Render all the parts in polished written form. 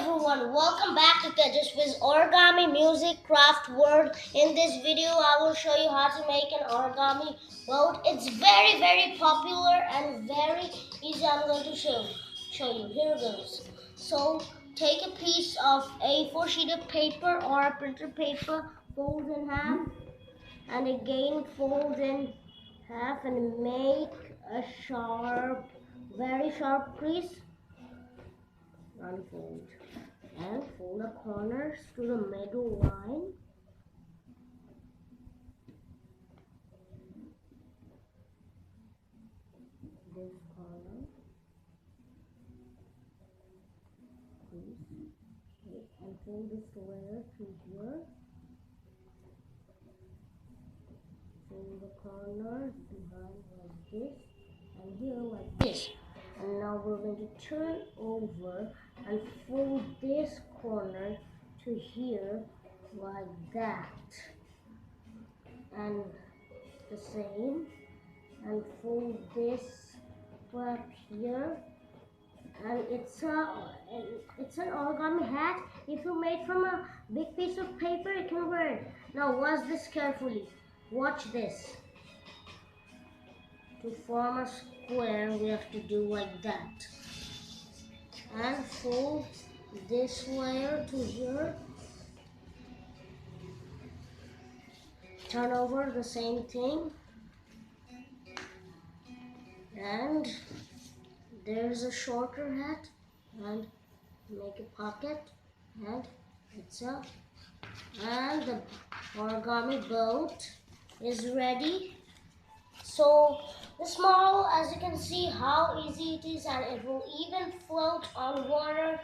everyone, welcome back to Tejaswi's Origami Music Craft World. In this video, I will show you how to make an origami boat. It's very popular and very easy. I'm going to show you. Here goes. So, take a piece of A4 sheet of paper or a printer paper, fold in half, and again fold in half and make a very sharp crease. Unfold and fold the corners to the middle line. This corner, and fold the square to here. Fold the corners behind like this, and here like this. And now we're going to turn over and fold this corner to here like that, and the same, and fold this flap here. And it's an origami hat. If you made from a big piece of paper, you can wear it. Now watch this carefully. Watch this. To form a square, we have to do like that. And fold this layer to here. Turn over the same thing. And there's a shorter hat, and make a pocket, and and the origami boat is ready. So this model, as you can see how easy it is, and it will even float on water.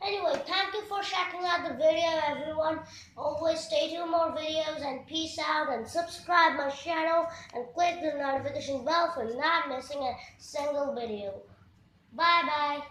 Anyway, thank you for checking out the video, everyone. Always stay tuned for more videos, and peace out, and subscribe my channel and click the notification bell for not missing a single video. Bye bye.